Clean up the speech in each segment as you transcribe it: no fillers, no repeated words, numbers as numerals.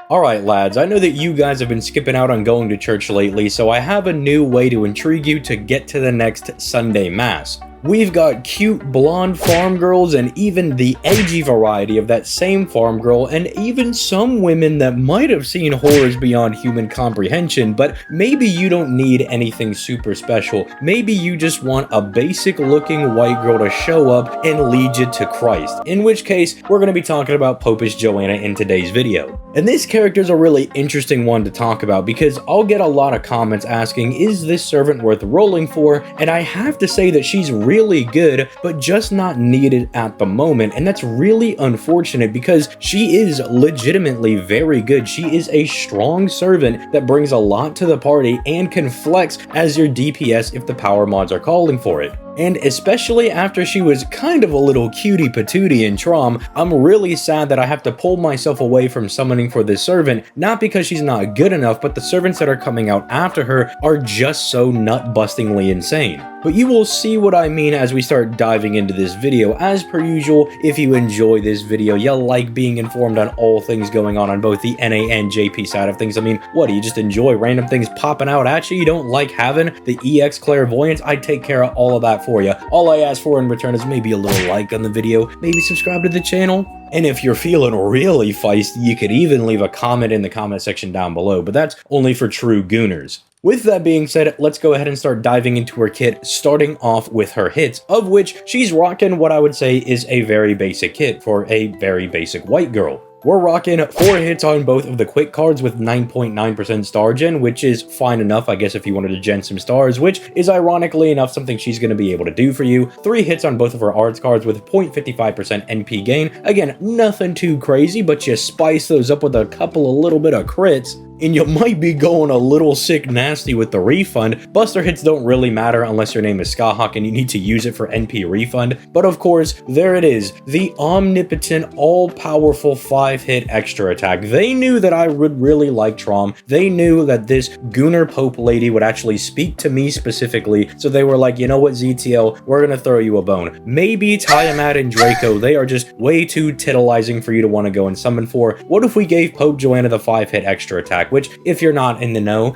Alright lads, I know that you guys have been skipping out on going to church lately, so I have a new way to intrigue you to get to the next Sunday Mass. We've got cute blonde farm girls and even the edgy variety of that same farm girl, and even some women that might have seen horrors beyond human comprehension, but maybe you don't need anything super special. Maybe you just want a basic looking white girl to show up and lead you to Christ. In which case, we're going to be talking about Popess Johanna in today's video. And this character is a really interesting one to talk about because I'll get a lot of comments asking, is this servant worth rolling for? And I have to say that she's really good, but just not needed at the moment, and that's really unfortunate because she is legitimately very good. She is a strong servant that brings a lot to the party and can flex as your DPS if the power mods are calling for it. And especially after she was kind of a little cutie patootie in Trom, I'm really sad that I have to pull myself away from summoning for this servant, not because she's not good enough, but the servants that are coming out after her are just so nut-bustingly insane. But you will see what I mean as we start diving into this video. As per usual, if you enjoy this video, you like being informed on all things going on both the NA and JP side of things. I mean, what, do you just enjoy random things popping out at you? You don't like having the EX clairvoyance? I take care of all of that for you. All I ask for in return is maybe a little like on the video, maybe subscribe to the channel. And if you're feeling really feisty, you could even leave a comment in the comment section down below, but that's only for true gooners. With that being said, let's go ahead and start diving into her kit, starting off with her hits, of which she's rocking what I would say is a very basic kit for a very basic white girl. We're rocking 4 hits on both of the quick cards with 9.9% star gen, which is fine enough, I guess, if you wanted to gen some stars, which is ironically enough something she's going to be able to do for you. 3 hits on both of her arts cards with 0.55% NP gain. Again, nothing too crazy, but you spice those up with a little bit of crits, and you might be going a little sick nasty with the refund. Buster hits don't really matter unless your name is Skahawk and you need to use it for NP refund. But of course, there it is, the omnipotent, all-powerful 5-hit extra attack. They knew that I would really like Trom. They knew that this Gooner Pope lady would actually speak to me specifically, so they were like, you know what, ZTL, we're gonna throw you a bone. Maybe Tiamat and Draco, they are just way too titillizing for you to want to go and summon for. What if we gave Pope Joanna the 5-hit extra attack? Which, if you're not in the know,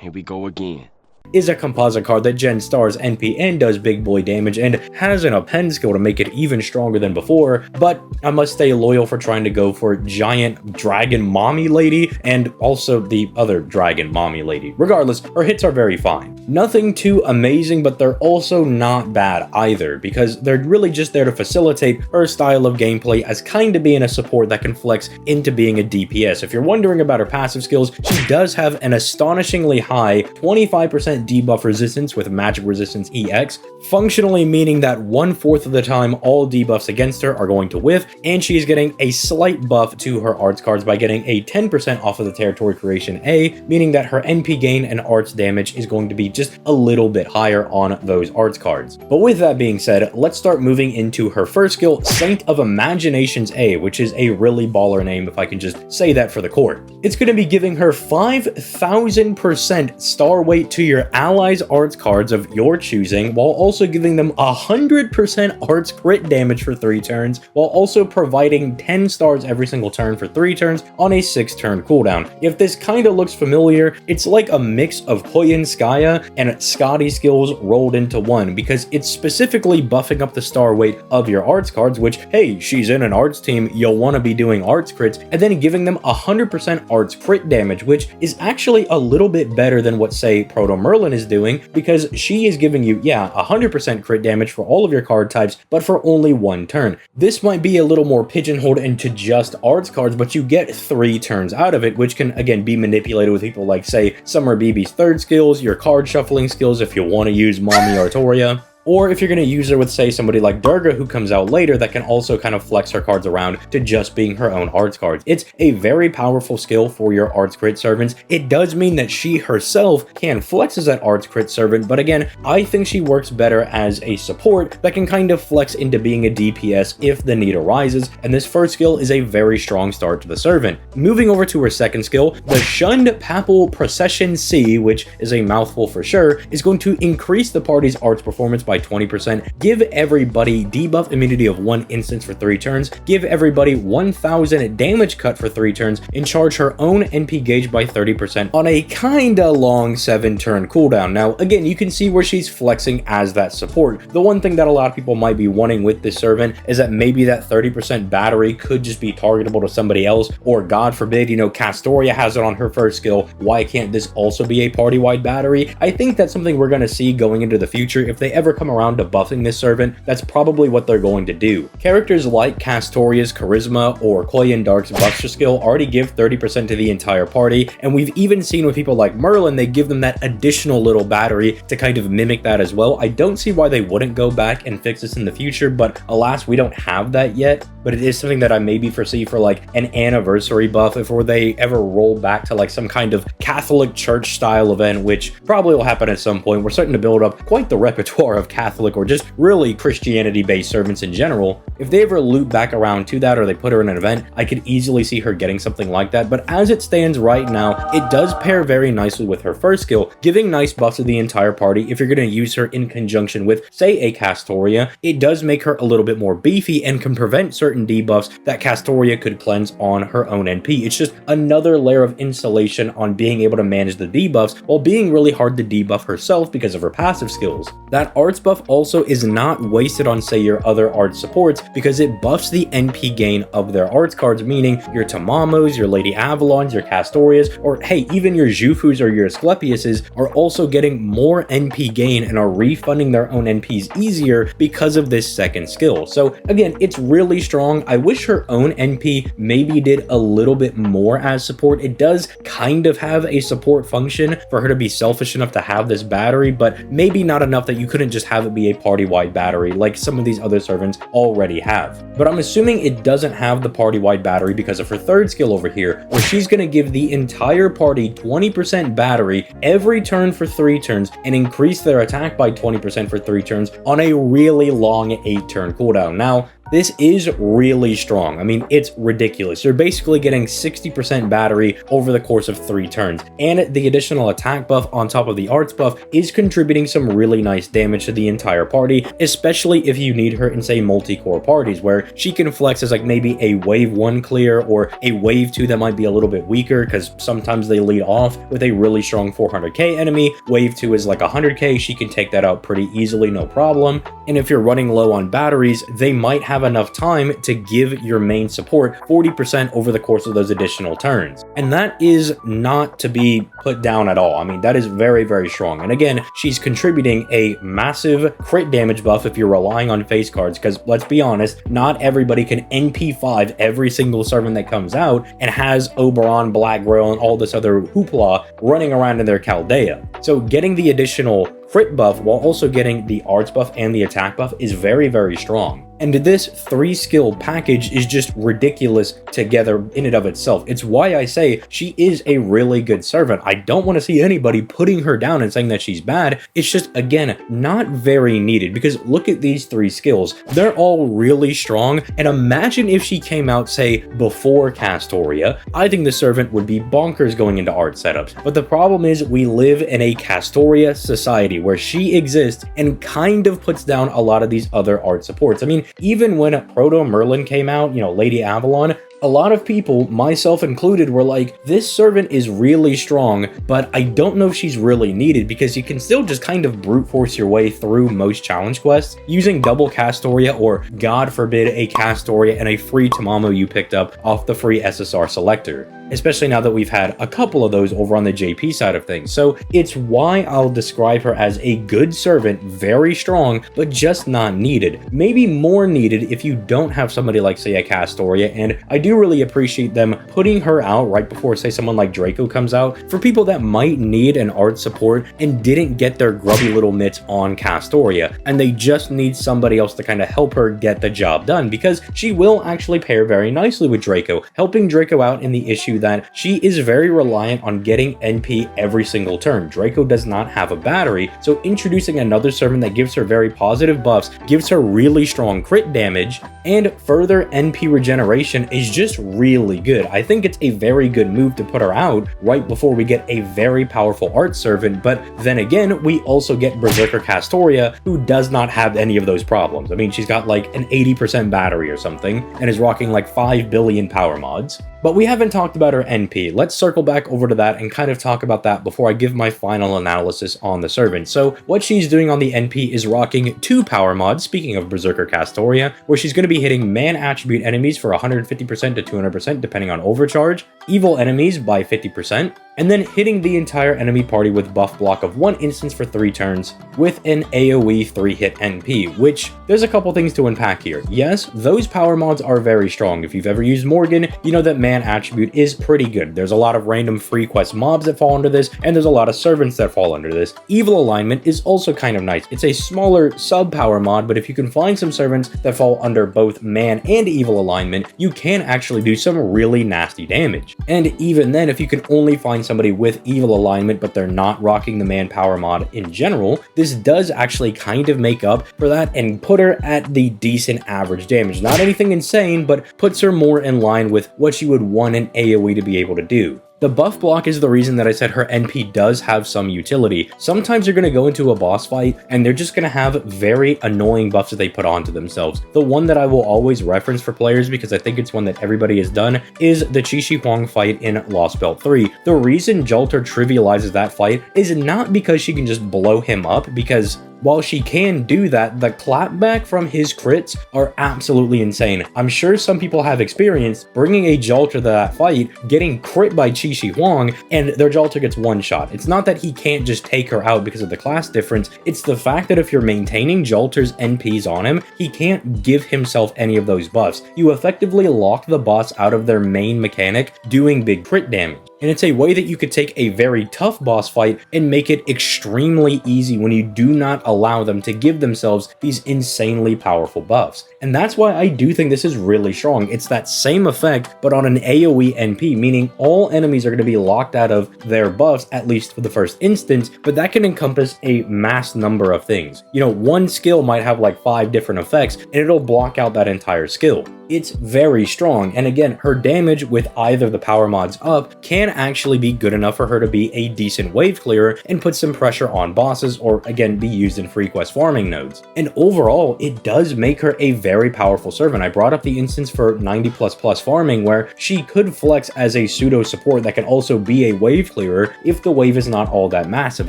here we go again, is a composite card that gens stars NP and does big boy damage and has an append skill to make it even stronger than before, but I must stay loyal for trying to go for giant dragon mommy lady and also the other dragon mommy lady. Regardless, her hits are very fine. Nothing too amazing, but they're also not bad either because they're really just there to facilitate her style of gameplay as kind of being a support that can flex into being a DPS. If you're wondering about her passive skills, she does have an astonishingly high 25% debuff resistance with magic resistance EX, functionally meaning that 1/4 of the time all debuffs against her are going to whiff, and she is getting a slight buff to her arts cards by getting a 10% off of the territory creation A, meaning that her NP gain and arts damage is going to be just a little bit higher on those arts cards. But with that being said, let's start moving into her first skill, Saint of Imaginations A, which is a really baller name if I can just say that for the court. It's going to be giving her 5,000% star weight to your allies' arts cards of your choosing, while also giving them 100% arts crit damage for 3 turns, while also providing 10 stars every single turn for 3 turns on a 6-turn cooldown. If this kind of looks familiar, it's like a mix of Hoyin Skaya and Scotty skills rolled into one, because it's specifically buffing up the star weight of your arts cards, which, hey, she's in an arts team, you'll want to be doing arts crits, and then giving them 100% arts crit damage, which is actually a little bit better than what, say, Proto Merlin is doing, because she is giving you, yeah, 100% crit damage for all of your card types, but for only 1 turn. This might be a little more pigeonholed into just arts cards, but you get 3 turns out of it, which can, again, be manipulated with people like, say, Summer BB's 3rd skills, your card shuffling skills if you want to use Mommy Artoria, or if you're going to use her with, say, somebody like Durga who comes out later that can also kind of flex her cards around to just being her own arts cards. It's a very powerful skill for your arts crit servants. It does mean that she herself can flex as that arts crit servant, but again, I think she works better as a support that can kind of flex into being a DPS if the need arises, and this first skill is a very strong start to the servant. Moving over to her second skill, the Shunned Papal Procession C, which is a mouthful for sure, is going to increase the party's arts performance by by 20%, give everybody debuff immunity of 1 instance for 3 turns, give everybody 1000 damage cut for 3 turns, and charge her own NP gauge by 30% on a kinda long 7-turn cooldown. Now, again, you can see where she's flexing as that support. The one thing that a lot of people might be wanting with this servant is that maybe that 30% battery could just be targetable to somebody else, or God forbid, you know, Castoria has it on her first skill. Why can't this also be a party-wide battery? I think that's something we're going to see going into the future. If they ever come around to buffing this servant, that's probably what they're going to do. Characters like Castoria's Charisma or Koyan Dark's Buster skill already give 30% to the entire party, and we've even seen with people like Merlin, they give them that additional little battery to kind of mimic that as well. I don't see why they wouldn't go back and fix this in the future, but alas, we don't have that yet. But it is something that I maybe foresee for like an anniversary buff if they ever roll back to like some kind of Catholic church style event, which probably will happen at some point. We're starting to build up quite the repertoire of Catholic or just really Christianity based servants in general. If they ever loop back around to that or they put her in an event, I could easily see her getting something like that. But as it stands right now, it does pair very nicely with her first skill, giving nice buffs to the entire party. If you're going to use her in conjunction with, say, a Castoria, it does make her a little bit more beefy and can prevent certain debuffs that Castoria could cleanse on her own NP. It's just another layer of insulation on being able to manage the debuffs while being really hard to debuff herself because of her passive skills. That arts buff also is not wasted on, say, your other arts supports because it buffs the NP gain of their arts cards, meaning your Tamamos, your Lady Avalons, your Castorias, or hey, even your Jufus or your Asclepiuses are also getting more NP gain and are refunding their own NPs easier because of this second skill. So again, it's really strong. I wish her own NP maybe did a little bit more as support. It does kind of have a support function for her to be selfish enough to have this battery, but maybe not enough that you couldn't just have it be a party-wide battery like some of these other servants already have. But I'm assuming it doesn't have the party-wide battery because of her third skill over here, where she's going to give the entire party 20% battery every turn for 3 turns and increase their attack by 20% for 3 turns on a really long 8-turn cooldown. Now, this is really strong. I mean, it's ridiculous. You're basically getting 60% battery over the course of 3 turns. And the additional attack buff on top of the arts buff is contributing some really nice damage to the entire party, especially if you need her in, say, multi-core parties, where she can flex as like maybe a wave 1 clear or a wave 2 that might be a little bit weaker because sometimes they lead off with a really strong 400k enemy. Wave 2 is like 100k. She can take that out pretty easily, no problem. And if you're running low on batteries, they might have enough time to give your main support 40% over the course of those additional turns. And that is not to be put down at all. I mean, that is very, very strong. And again, she's contributing a massive crit damage buff if you're relying on face cards, because let's be honest, not everybody can NP5 every single servant that comes out and has Oberon, Black Grail, and all this other hoopla running around in their Chaldea. So getting the additional crit buff while also getting the arts buff and the attack buff is very, very strong. And this 3-skill package is just ridiculous together in and of itself. It's why I say she is a really good servant. I don't want to see anybody putting her down and saying that she's bad. It's just, again, not very needed, because look at these 3 skills. They're all really strong, and imagine if she came out, say, before Castoria. I think the servant would be bonkers going into art setups. But the problem is we live in a Castoria society where she exists and kind of puts down a lot of these other art supports. I mean, even when Proto Merlin came out, you know, Lady Avalon, a lot of people, myself included, were like, this servant is really strong, but I don't know if she's really needed, because you can still just kind of brute force your way through most challenge quests using double Castoria, or God forbid a Castoria and a free Tamamo you picked up off the free SSR selector. Especially now that we've had a couple of those over on the JP side of things. So it's why I'll describe her as a good servant, very strong, but just not needed. Maybe more needed if you don't have somebody like, say, a Castoria, and I do really appreciate them putting her out right before, say, someone like Draco comes out, for people that might need an art support and didn't get their grubby little mitts on Castoria, and they just need somebody else to kind of help her get the job done, because she will actually pair very nicely with Draco, helping Draco out in the issues to that, she is very reliant on getting NP every single turn. Draco does not have a battery, so introducing another servant that gives her very positive buffs, gives her really strong crit damage, and further NP regeneration is just really good. I think it's a very good move to put her out right before we get a very powerful art servant, but then again, we also get Berserker Castoria, who does not have any of those problems. I mean, she's got like an 80% battery or something, and is rocking like 5 billion power mods. But we haven't talked about her NP. Let's circle back over to that and kind of talk about that before I give my final analysis on the servant. So what she's doing on the NP is rocking 2 power mods, speaking of Berserker Castoria, where she's going to be hitting man attribute enemies for 150% to 200% depending on overcharge, evil enemies by 50%, and then hitting the entire enemy party with buff block of 1 instance for 3 turns with an AoE 3-hit NP, which there's a couple things to unpack here. Yes, those power mods are very strong. If you've ever used Morgan, you know that man attribute is pretty good. There's a lot of random free quest mobs that fall under this, and there's a lot of servants that fall under this. Evil alignment is also kind of nice. It's a smaller sub-power mod, but if you can find some servants that fall under both man and evil alignment, you can actually do some really nasty damage. And even then, if you can only find somebody with evil alignment, but they're not rocking the manpower mod in general, this does actually kind of make up for that and put her at the decent average damage. Not anything insane, but puts her more in line with what she would want an AoE to be able to do. The buff block is the reason that I said her NP does have some utility. Sometimes you're going to go into a boss fight and they're just going to have very annoying buffs that they put onto themselves. The one that I will always reference for players, because I think it's one that everybody has done, is the Qi Shi Huang fight in Lost Belt 3. The reason Jalter trivializes that fight is not because she can just blow him up, because while she can do that, the clapback from his crits are absolutely insane. I'm sure some people have experienced bringing a Jalter to that fight, getting crit by Qi Shi Huang, and their Jalter gets one shot. It's not that he can't just take her out because of the class difference, it's the fact that if you're maintaining Jalter's NPs on him, he can't give himself any of those buffs. You effectively lock the boss out of their main mechanic, doing big crit damage. And it's a way that you could take a very tough boss fight and make it extremely easy when you do not allow them to give themselves these insanely powerful buffs. And that's why I do think this is really strong. It's that same effect, but on an AoE NP, meaning all enemies are going to be locked out of their buffs, at least for the first instance, but that can encompass a mass number of things. You know, one skill might have like 5 different effects, and it'll block out that entire skill. It's very strong, and again, her damage with either the power mods up can actually be good enough for her to be a decent wave clearer and put some pressure on bosses, or again, be used in free quest farming nodes. And overall, it does make her a very powerful servant. I brought up the instance for 90++ farming where she could flex as a pseudo support that can also be a wave clearer if the wave is not all that massive.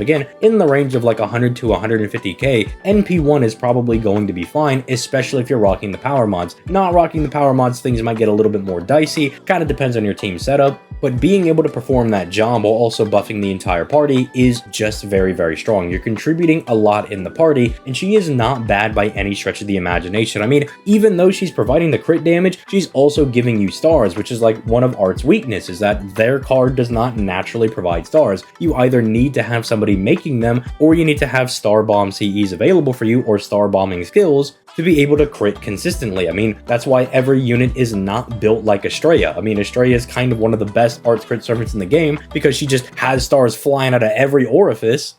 Again, in the range of like 100 to 150k, NP1 is probably going to be fine, especially if you're rocking the power mods. Not rocking the power mods, things might get a little bit more dicey, kind of depends on your team setup, but being able to perform that job while also buffing the entire party is just very, very strong. You're contributing a lot in the party, and she is not bad by any stretch of the imagination. I mean, even though she's providing the crit damage, she's also giving you stars, which is like one of Art's weaknesses, that their card does not naturally provide stars. You either need to have somebody making them, or you need to have star bomb CEs available for you, or star bombing skills, to be able to crit consistently. I mean, that's why every unit is not built like Estrella. I mean, Estrella is kind of one of the best Arts crit servants in the game because she just has stars flying out of every orifice.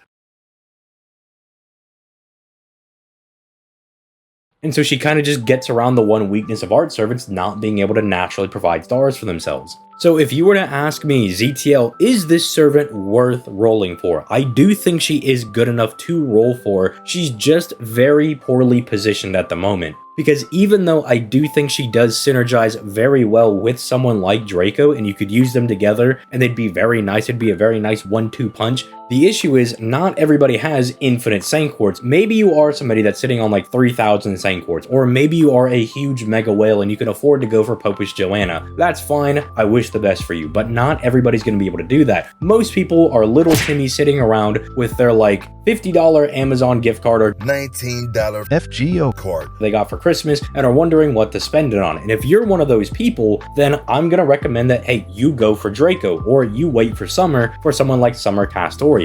And so she kind of just gets around the one weakness of art servants not being able to naturally provide stars for themselves. So if you were to ask me, ZTL, is this servant worth rolling for? I do think she is good enough to roll for. She's just very poorly positioned at the moment. Because even though I do think she does synergize very well with someone like Draco, and you could use them together and they'd be very nice, it'd be a very nice 1-2 punch, the issue is not everybody has infinite Sank Quartz. Maybe you are somebody that's sitting on like 3,000 Sank Quartz, or maybe you are a huge mega whale and you can afford to go for Popess Johanna. That's fine, I wish the best for you, but not everybody's going to be able to do that. Most people are little Timmy sitting around with their like $50 Amazon gift card or $19 FGO card they got for Christmas and are wondering what to spend it on. And if you're one of those people, then I'm going to recommend that, hey, you go for Draco, or you wait for summer for someone like Summer Castoria.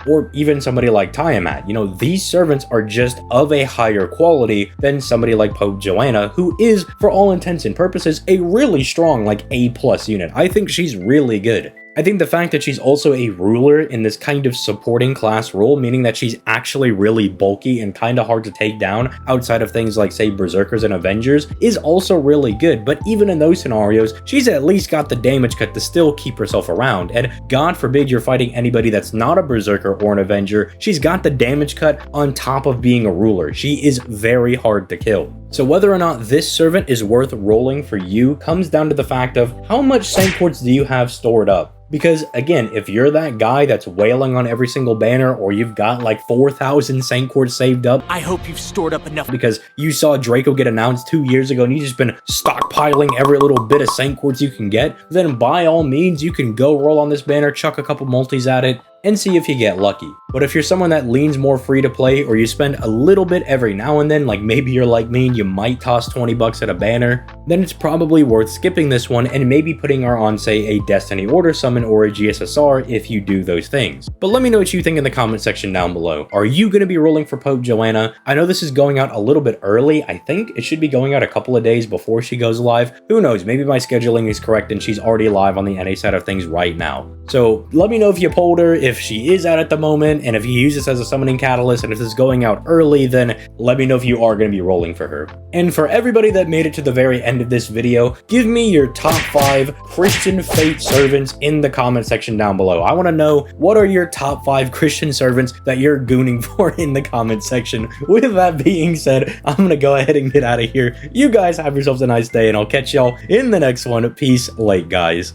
or even somebody like Tiamat. You know, these servants are just of a higher quality than somebody like Popess Johanna, who is, for all intents and purposes, a really strong, like, A+ unit. I think she's really good. I think the fact that she's also a ruler in this kind of supporting class role, meaning that she's actually really bulky and kind of hard to take down outside of things like, say, Berserkers and Avengers, is also really good. But even in those scenarios, she's at least got the damage cut to still keep herself around. And God forbid you're fighting anybody that's not a Berserker or an Avenger, she's got the damage cut on top of being a ruler. She is very hard to kill. So whether or not this servant is worth rolling for you comes down to the fact of how much Saint Quartz do you have stored up. Because again, if you're that guy that's wailing on every single banner, or you've got like 4,000 Saint Quartz saved up, I hope you've stored up enough because you saw Draco get announced 2 years ago and you've just been stockpiling every little bit of Saint Quartz you can get, then by all means you can go roll on this banner, chuck a couple multis at it, and see if you get lucky. But if you're someone that leans more free to play, or you spend a little bit every now and then, like maybe you're like me and you might toss 20 bucks at a banner, then it's probably worth skipping this one and maybe putting her on, say, a Destiny Order Summon or a GSSR if you do those things. But let me know what you think in the comment section down below. Are you going to be rolling for Popess Johanna? I know this is going out a little bit early. I think it should be going out a couple of days before she goes live. Who knows? Maybe my scheduling is correct and she's already live on the NA side of things right now. So let me know if you pulled her, if she is out at the moment, and if you use this as a summoning catalyst, and if this is going out early, then let me know if you are going to be rolling for her. And for everybody that made it to the very end of this video, give me your top 5 Christian Fate servants in the comment section down below. I want to know, what are your top 5 Christian servants that you're gooning for in the comment section. With that being said, I'm going to go ahead and get out of here. You guys have yourselves a nice day, and I'll catch y'all in the next one. Peace, late guys.